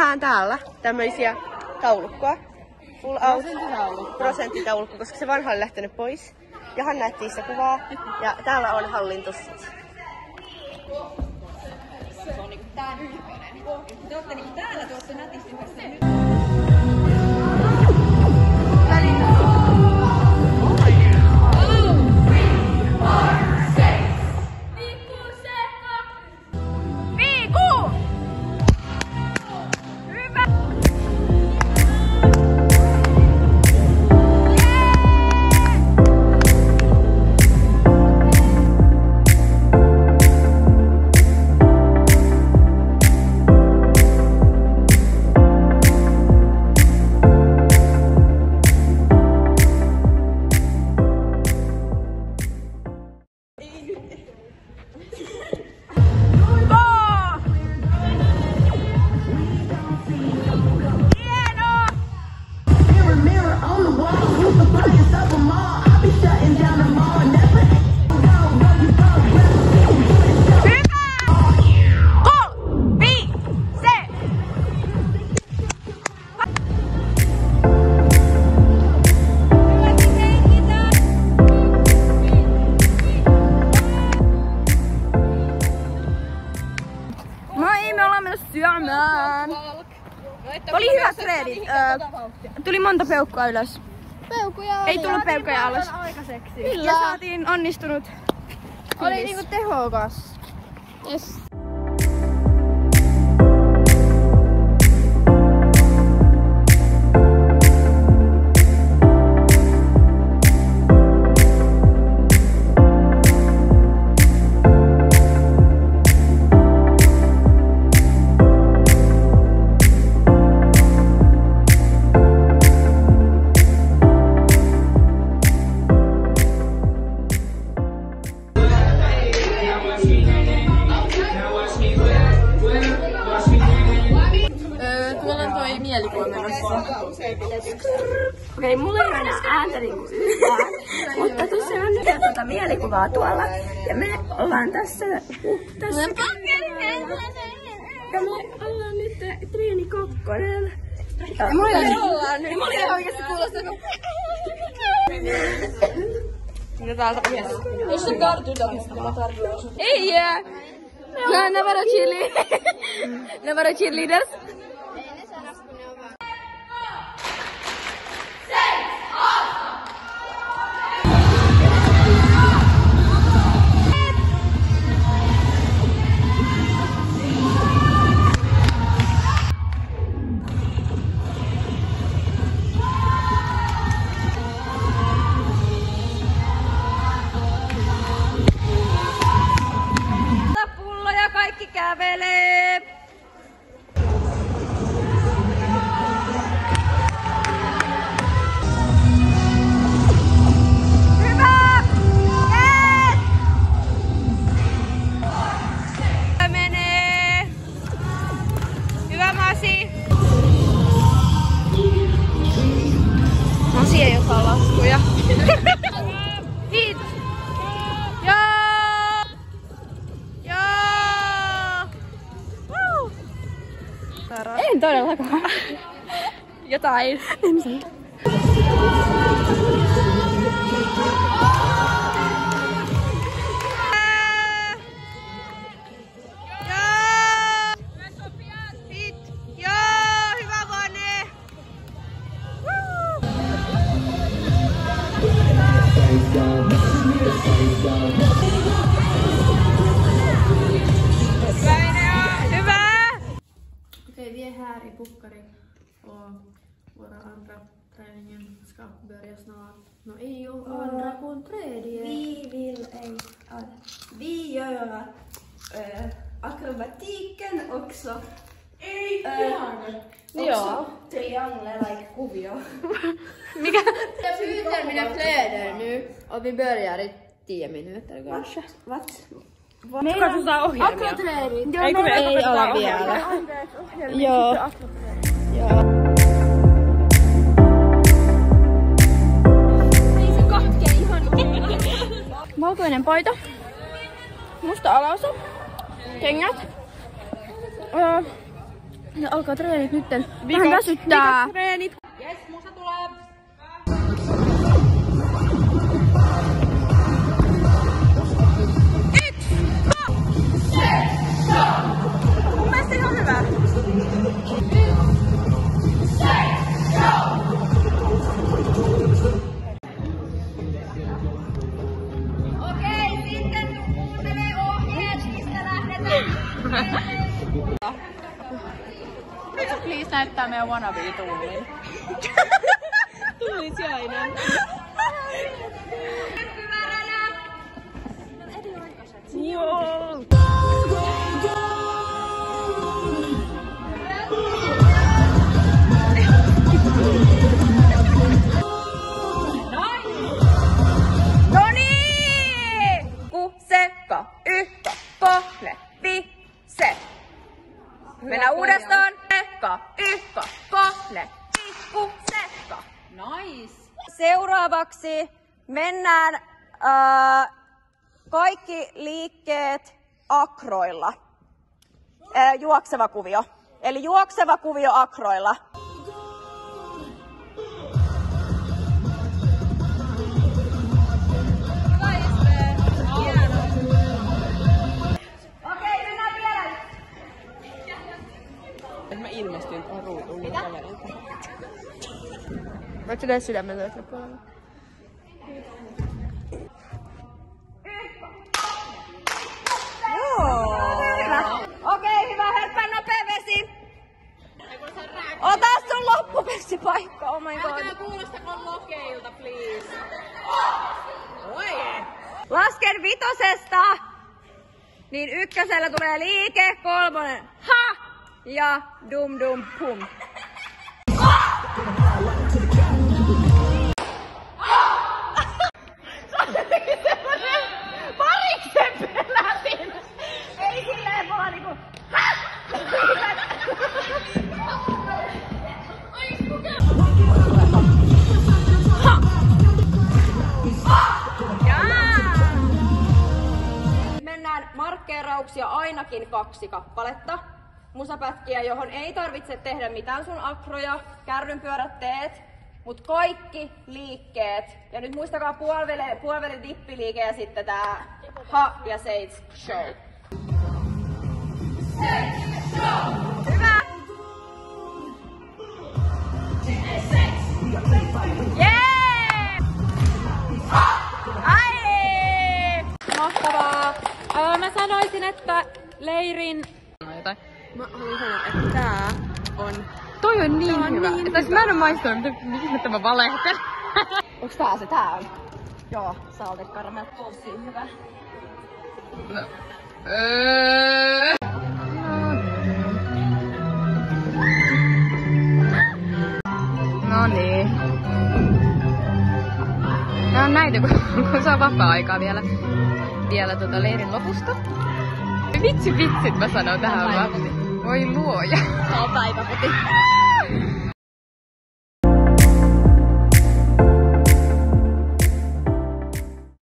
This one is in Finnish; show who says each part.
Speaker 1: nähdään täällä tämmöisiä taulukkoa. Full out prosenttitaulukko, koska se vanha oli lähtenyt pois. Johan näytti sitä kuvaa. Ja täällä on hallintussit.
Speaker 2: Se on niinku tää ylipöinen. Te ootte niinku täällä tuossa nätisti nyt.
Speaker 1: Oli hyvät treidit. Tuli monta peukkua ylös.
Speaker 3: Peukkuja
Speaker 1: ei tullut peukkuja alas.
Speaker 3: Kyllä.
Speaker 1: Ja saatiin onnistunut.
Speaker 3: Oli niinku tehokas. Yes.
Speaker 1: Okei, mulla ei ole enää ääntä niinku yhtään, mutta tuossa on nyt tuota mielikuvaa tuolla. Ja me ollaan tässä ja me ollaan nyt treeni kakkonen. Ja mulla ei oikeesti kuulostaa. Mitä täältä pitäisi?
Speaker 2: Jos se kartuudamista, mä tarvitsen sun.
Speaker 1: Ei jää! Never chili. Never cheerleaders. Pulloja kaikki kävelee. Hyvä! Yes! Menee. Hyvä Masi. Masi ei osaa laskuja. Hit! En todellakaan. Jotain. En sen. Hyvä Vane.
Speaker 3: Vi är här i Pukkari och våra andra träningen ska börja snart. No ei ole andra kuin tredje.
Speaker 1: Vi gör akrobatiken också.
Speaker 3: Ja.
Speaker 1: Triangel-like-kuvio.
Speaker 3: Mikä? Jag byter mina kläder nu och vi börjar i 10 minuter kanske.
Speaker 1: What?
Speaker 4: Katsotaan ohjelmia.
Speaker 3: Akrotreerit.
Speaker 4: Eikö me
Speaker 3: ei ole vielä. Joo. Joo.
Speaker 1: Ei se katkee ihan.
Speaker 3: Valkoinen paita. Musta alaosa. Kengät.
Speaker 4: Ja alkaa treenit nytten. Vähän väsyttää.
Speaker 1: Treenit.
Speaker 2: Jes, musa tulee.
Speaker 1: Mun mielestä ihan hyvä.
Speaker 2: Okei, sitten kun kuuntelee ohjeet, mistä lähdetään.
Speaker 4: Please näyttää meidän wannabe-tuulin.
Speaker 1: Tullin sijainen. Joo.
Speaker 2: Noniin! Sekka, yhtä, kohle, se. Mennään uudestaan. Sekka, yhtä, kohle, sekka. Nice. Seuraavaksi mennään kaikki liikkeet akroilla. Juokseva kuvio. Eli juokseva kuvio akroilla. Okei, mennään vielä.
Speaker 1: Mä ilmestyin tuohon ruutuun niin kaverilta. Voitko tehdä sydämen toisella puolella?
Speaker 2: Okei, hyvä. Hörppää nopea vesi. Ota sun loppuvesipaikka. Oh my god.
Speaker 4: Älkää kuulostako lokeilta, please.
Speaker 2: Lasken 5. Niin 1 tulee liike, 3 ha ja dum dum pum. Pariksen pelätin! Ei silleen vaan niinku mennään markkeerauksia ainakin 2 kappaletta. Musapätkiä, johon ei tarvitse tehdä mitään sun akroja, kärrynpyörät teet, mut kaikki liikkeet. Ja nyt muistakaa puolivälin dippiliike ja sitten tää ha ja seits show. Hyvä! Jee! Ai!
Speaker 4: Mahtavaa. Mä sanoisin, että leirin...
Speaker 1: Mä haluan sanoa, että tää on...
Speaker 4: Toi on niin hyvä. Niin hyvä. Mä en oo maistanut, mitä mä valehtelen.
Speaker 2: Onks tää se? Tää on. Joo, salted caramel. Tosi hyvä.
Speaker 4: No. No niin. Nää on näitä, kun saa vapaa-aikaa vielä leirin lopusta. Vitsit mä sanon tähän vaan. Voi luoja.
Speaker 2: Tää on päiväkoti.